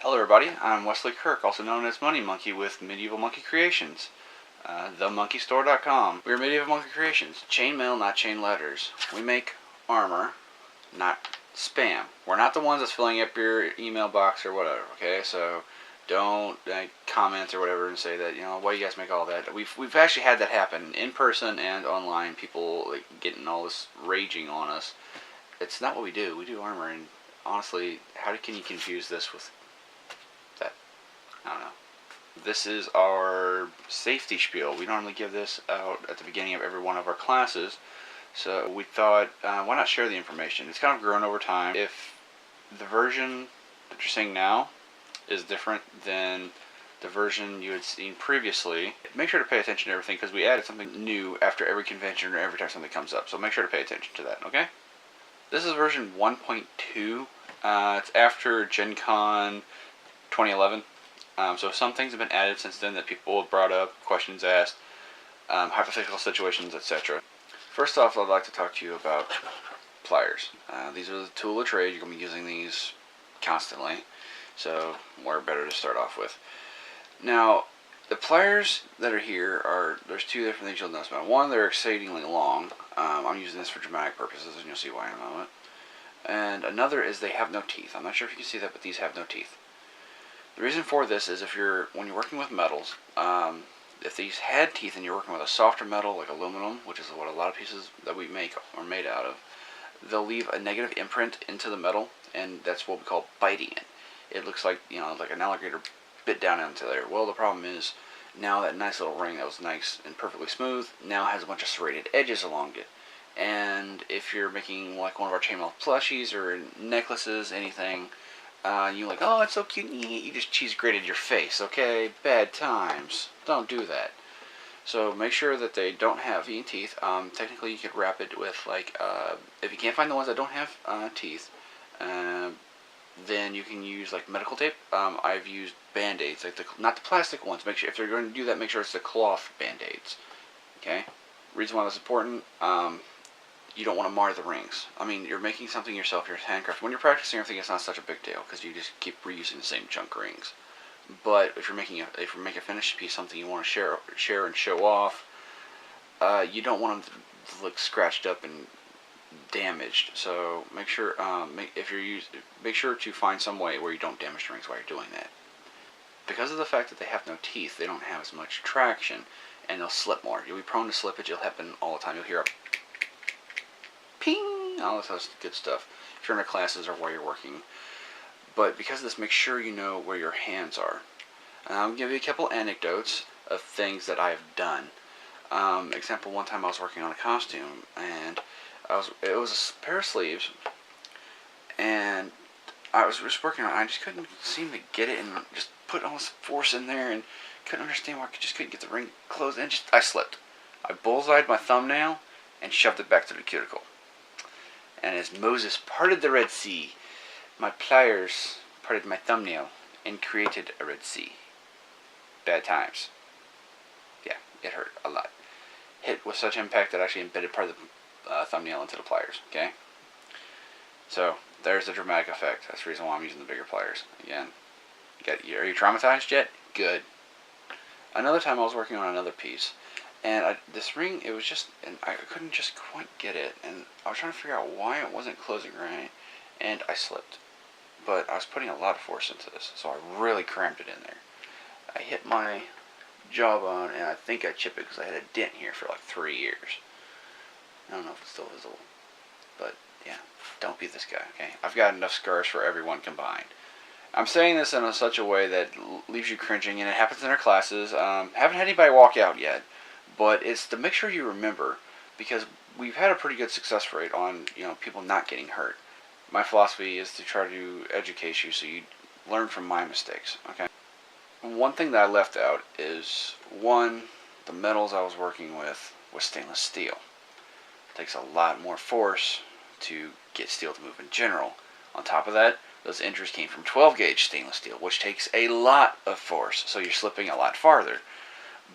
Hello everybody, I'm Wesley Kirk, also known as Money Monkey with Medieval Monkey Creations. TheMonkeyStore.com. We're Medieval Monkey Creations. Chainmail, not chain letters. We make armor, not spam. We're not the ones that's filling up your email box or whatever, okay? So don't comment or whatever and say that, why do you guys make all that? We've actually had that happen in person and online. People getting all this raging on us. It's not what we do. We do armor, and honestly, how can you confuse this with that? I don't know. This is our safety spiel. We normally give this out at the beginning of every one of our classes. So we thought, why not share the information? It's kind of grown over time. If the version that you're seeing now is different than the version you had seen previously, make sure to pay attention to everything, because we added something new after every convention or every time something comes up. So make sure to pay attention to that, okay? This is version 1.2. It's after Gen Con 2011. So some things have been added since then that people have brought up, questions asked, hypothetical situations, etc. First off, I'd like to talk to you about pliers. These are the tool of trade. You're going to be using these constantly, so where better to start off with. Now, the pliers that are here there's two different things you'll notice about. One, they're exceedingly long. I'm using this for dramatic purposes, and you'll see why in a moment. And another is they have no teeth. I'm not sure if you can see that, but these have no teeth. The reason for this is when you're working with metals, if these had teeth and you're working with a softer metal like aluminum, which is what a lot of pieces that we make are made out of, they'll leave a negative imprint into the metal, and that's what we call biting it. It looks like, like an alligator bit down into there. Well, the problem is now that nice little ring that was nice and perfectly smooth now has a bunch of serrated edges along it. And if you're making like one of our chainmail plushies or necklaces, anything, you're like, oh, it's so cute, you just cheese grated your face, okay? Bad times. Don't do that. So make sure that they don't have any teeth. Technically, you could wrap it with, if you can't find the ones that don't have teeth, then you can use, medical tape. I've used Band-Aids, not the plastic ones. Make sure, if you're going to do that, make sure it's the cloth Band-Aids, okay? Reason why that's important, you don't want to mar the rings. I mean, you're making something yourself, you're handcrafting. When you're practicing everything, it's not such a big deal, because you just keep reusing the same chunk rings. But if you're making a finished piece, something you want to share and show off, you don't want them to look scratched up and damaged. So make sure, make sure to find some way where you don't damage the rings while you're doing that. Because of the fact that they have no teeth, they don't have as much traction, and they'll slip more. You'll be prone to slippage. It'll happen all the time. You'll hear a ping, all this good stuff if you're in classes or while you're working. But because of this, make sure you know where your hands are. I'll give you a couple anecdotes of things that I've done. Example, one time I was working on a costume, and it was a pair of sleeves, and I was just working on it. I just couldn't seem to get it, and just put all this force in there, and couldn't understand why I just couldn't get the ring closed, and I slipped. I bullseyed my thumbnail and shoved it back to the cuticle. And as Moses parted the Red Sea, my pliers parted my thumbnail and created a Red Sea. Bad times. Yeah, it hurt a lot. Hit with such impact that I actually embedded part of the thumbnail into the pliers, okay? So, there's the dramatic effect. That's the reason why I'm using the bigger pliers. Again, are you traumatized yet? Good. Another time I was working on another piece, and this ring, it was just, and I couldn't just quite get it, and I was trying to figure out why it wasn't closing right, and I slipped. But I was putting a lot of force into this, so I really crammed it in there. I hit my jawbone, and I think I chipped it because I had a dent here for 3 years. I don't know if it's still visible, but yeah, don't be this guy, okay? I've got enough scars for everyone combined. I'm saying this in such a way that leaves you cringing, and it happens in our classes. Haven't had anybody walk out yet, but it's to make sure you remember, because we've had a pretty good success rate on people not getting hurt. My philosophy is to try to educate you so you learn from my mistakes, okay? One thing that I left out is, the metals I was working with was stainless steel. It takes a lot more force to get steel to move in general. On top of that, those injuries came from 12 gauge stainless steel, which takes a lot of force, so you're slipping a lot farther.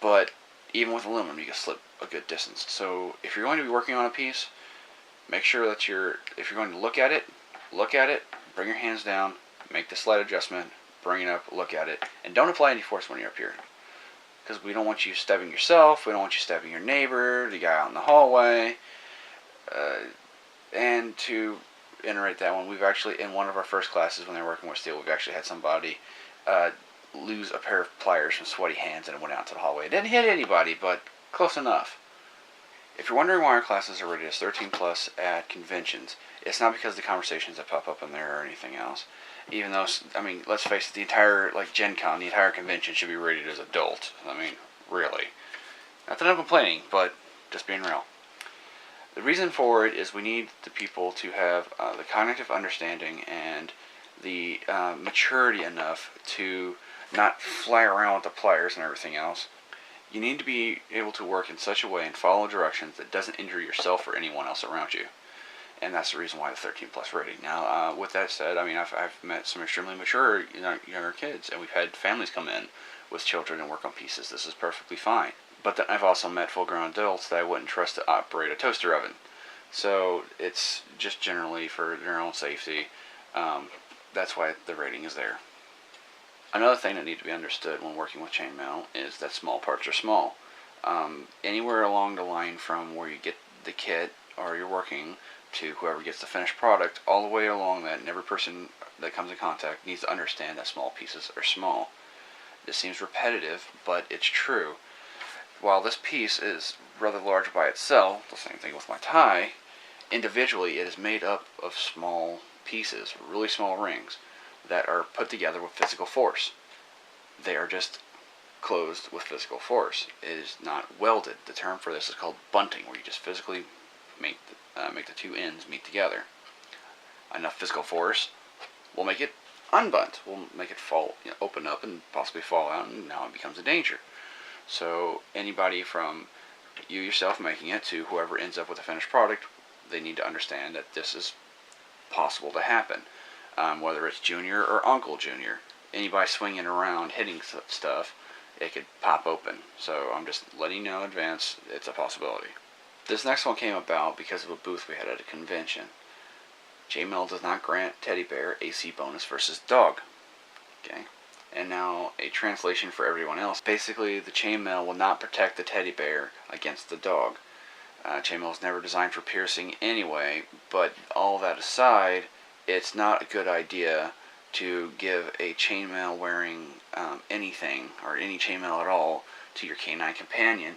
But even with aluminum, you can slip a good distance. So if you're going to be working on a piece, make sure that if you're going to look at it, bring your hands down, make the slight adjustment, bring it up, look at it, and don't apply any force when you're up here. Because we don't want you stabbing yourself, we don't want you stabbing your neighbor, the guy out in the hallway. And to iterate that one, we've actually, in one of our first classes when they were working with steel, we've actually had somebody lose a pair of pliers from sweaty hands and it went out to the hallway. It didn't hit anybody, but close enough. If you're wondering why our classes are rated as 13 plus at conventions, it's not because of the conversations that pop up in there or anything else. Even though, I mean, let's face it, the entire, like, Gen Con, the entire convention should be rated as adult. I mean, really. Not that I'm complaining, but just being real. The reason for it is we need the people to have the cognitive understanding and the maturity enough to not fly around with the pliers and everything else. You need to be able to work in such a way and follow directions that doesn't injure yourself or anyone else around you. And that's the reason why the 13 plus rating. Now, with that said, I mean, I've met some extremely mature younger kids, and we've had families come in with children and work on pieces. This is perfectly fine. But then I've also met full-grown adults that I wouldn't trust to operate a toaster oven. So it's just generally for their own safety. That's why the rating is there. Another thing that needs to be understood when working with chainmail is that small parts are small. Anywhere along the line from where you get the kit or you're working to whoever gets the finished product, all the way along that, and every person that comes in contact needs to understand that small pieces are small. This seems repetitive, but it's true. While this piece is rather large by itself, the same thing with my tie, individually it is made up of small pieces, really small rings, that are put together with physical force. They are just closed with physical force. It is not welded. The term for this is called bunting, where you just physically make the two ends meet together. Enough physical force will make it unbunt. Will make it fall, open up and possibly fall out, and now it becomes a danger. So anybody from you yourself making it to whoever ends up with a finished product, they need to understand that this is possible to happen. Whether it's Junior or Uncle Junior, anybody swinging around hitting stuff, it could pop open. So I'm just letting you know in advance, it's a possibility. This next one came about because of a booth we had at a convention. Chainmail does not grant teddy bear AC bonus versus dog. Okay. And now a translation for everyone else. Basically, the chainmail will not protect the teddy bear against the dog. Chainmail is never designed for piercing anyway, but all that aside, it's not a good idea to give a chainmail wearing anything, or any chainmail at all, to your canine companion.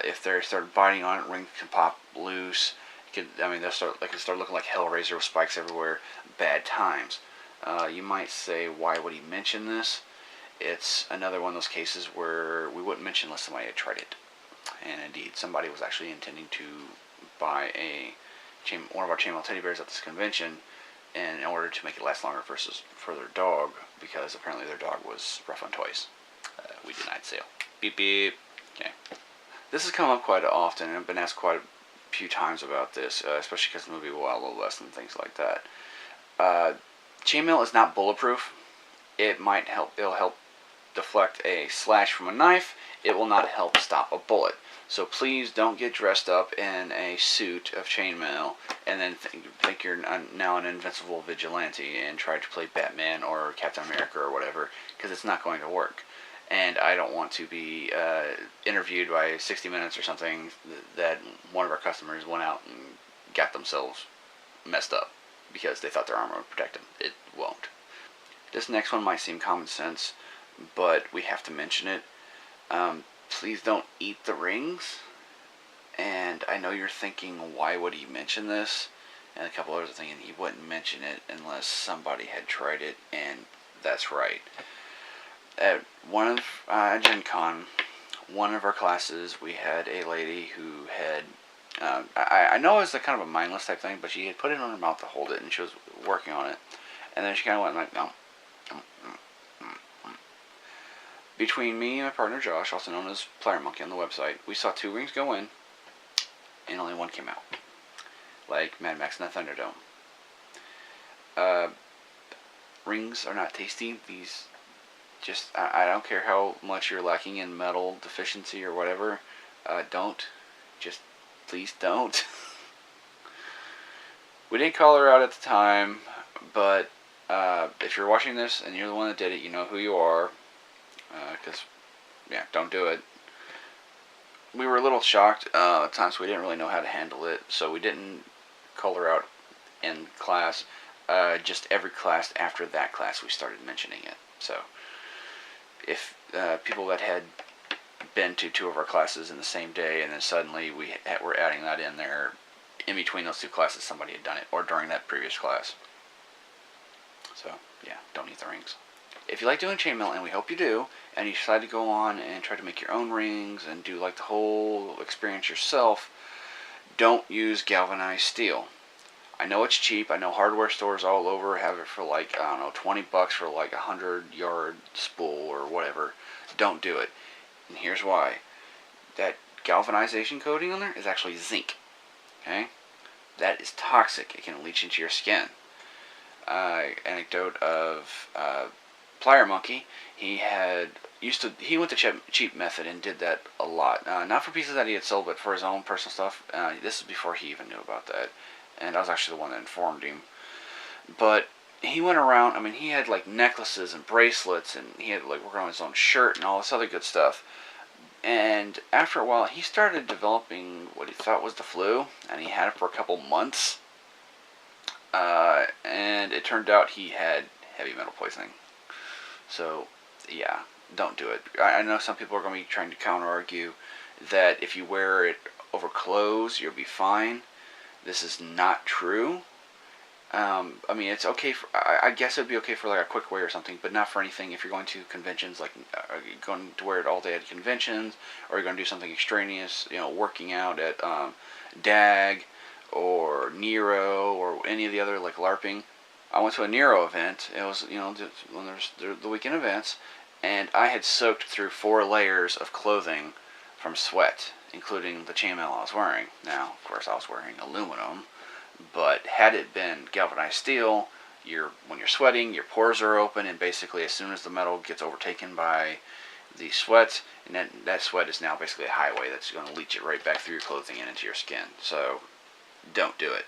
If they start biting on it, rings can pop loose. They can start looking like Hellraiser with spikes everywhere. Bad times. You might say, why would he mention this? It's another one of those cases where we wouldn't mention unless somebody had tried it. And indeed, somebody was actually intending to buy one of our chainmail teddy bears at this convention, and in order to make it last longer for their dog, because apparently their dog was rough on toys. We denied sale. Beep beep. Okay. This has come up quite often, and I've been asked quite a few times about this, especially because the movie Wild West and things like that. Chainmail is not bulletproof. It'll help deflect a slash from a knife. It will not help stop a bullet. So please don't get dressed up in a suit of chainmail and then think you're now an invincible vigilante and try to play Batman or Captain America or whatever, because it's not going to work. And I don't want to be interviewed by 60 Minutes or something that one of our customers went out and got themselves messed up because they thought their armor would protect them. It won't. This next one might seem common sense, but we have to mention it. Please don't eat the rings. And I know you're thinking, why would he mention this? And a couple others are thinking he wouldn't mention it unless somebody had tried it, and that's right. At one of Gen Con, one of our classes, we had a lady who had, I know it's a kind of a mindless type thing, but she had put it in her mouth to hold it, and she was working on it. And then she kind of went like, no. Between me and my partner Josh, also known as Player Monkey on the website, we saw 2 rings go in, and only one came out. Like Mad Max in the Thunderdome. Rings are not tasty. These I don't care how much you're lacking in metal deficiency or whatever. Please don't. We didn't call her out at the time, but If you're watching this and you're the one that did it, you know who you are. Yeah, don't do it. We were a little shocked at times. We didn't really know how to handle it, so we didn't color out in class. Just every class after that class, we started mentioning it. So if people that had been to 2 of our classes in the same day, and then suddenly we're adding that in there, in between those 2 classes, somebody had done it, or during that previous class. So yeah, don't eat the rings. If you like doing chainmail, and we hope you do, and you decide to go on and try to make your own rings and do like the whole experience yourself, don't use galvanized steel. I know it's cheap. I know hardware stores all over have it for like, I don't know, $20 for like a 100-yard spool or whatever. Don't do it. And here's why. That galvanization coating on there is actually zinc. Okay? That is toxic. It can leach into your skin. Anecdote of Plier Monkey. He went the cheap method and did that a lot. Not for pieces that he had sold, but for his own personal stuff. This is before he even knew about that. And I was actually the one that informed him. But he went around, I mean, he had like necklaces and bracelets, and he had like working on his own shirt and all this other good stuff. And after a while, he started developing what he thought was the flu, and he had it for a couple months. And it turned out he had heavy metal poisoning. So, yeah, don't do it. I know some people are going to be trying to counter-argue that if you wear it over clothes, you'll be fine. This is not true. I mean, it's okay for, I guess it would be okay for like a quick wear or something, but not for anything. If you're going to conventions, like you're going to wear it all day at conventions, or you're going to do something extraneous, working out at DAG or Nero or any of the other like LARPing. I went to a Nero event. It was, when there's the weekend events, and I had soaked through 4 layers of clothing from sweat, including the chainmail I was wearing. Now, of course, I was wearing aluminum, but had it been galvanized steel, when you're sweating, your pores are open, and basically as soon as the metal gets overtaken by the sweat, and that sweat is now basically a highway that's going to leach it right back through your clothing and into your skin. So, don't do it.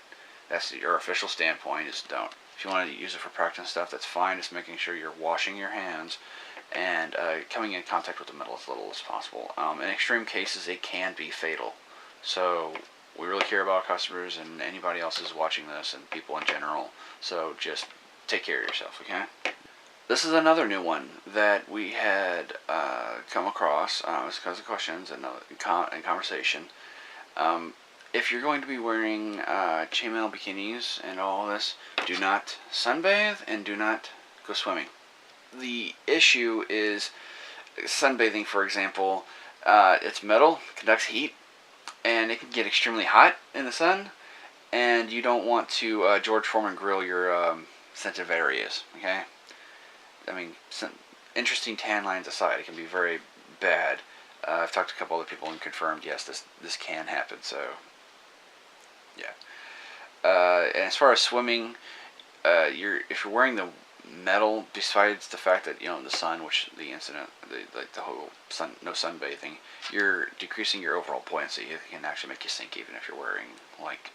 That's your official standpoint, is don't. If you want to use it for practice stuff, that's fine. Just making sure you're washing your hands and coming in contact with the metal as little as possible. In extreme cases, it can be fatal. So we really care about our customers and anybody else who's watching this and people in general. So just take care of yourself, okay? This is another new one that we had come across because of questions and conversation. If you're going to be wearing chainmail bikinis and all this, do not sunbathe and do not go swimming. The issue is sunbathing, for example. It's metal, conducts heat, and it can get extremely hot in the sun, and you don't want to George Foreman grill your sensitive areas, okay? I mean, some interesting tan lines aside, it can be very bad. I've talked to a couple other people and confirmed, yes, this can happen, so yeah. And as far as swimming, if you're wearing the metal, besides the fact that the sun, which the incident, the whole no sunbathing, you're decreasing your overall buoyancy. It can actually make you sink even if you're wearing like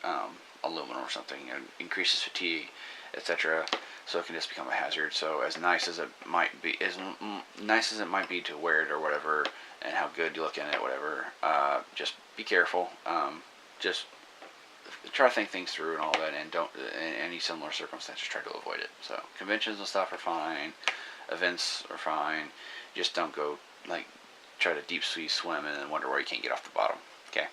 aluminum or something. It increases fatigue, etc. So it can just become a hazard. So as nice as it might be, to wear it or whatever, and how good you look in it, whatever, just be careful. Just try to think things through and all that, and don't, in any similar circumstances, try to avoid it. So conventions and stuff are fine, events are fine. Just don't go like try to deep sea swim and then wonder why you can't get off the bottom. Okay.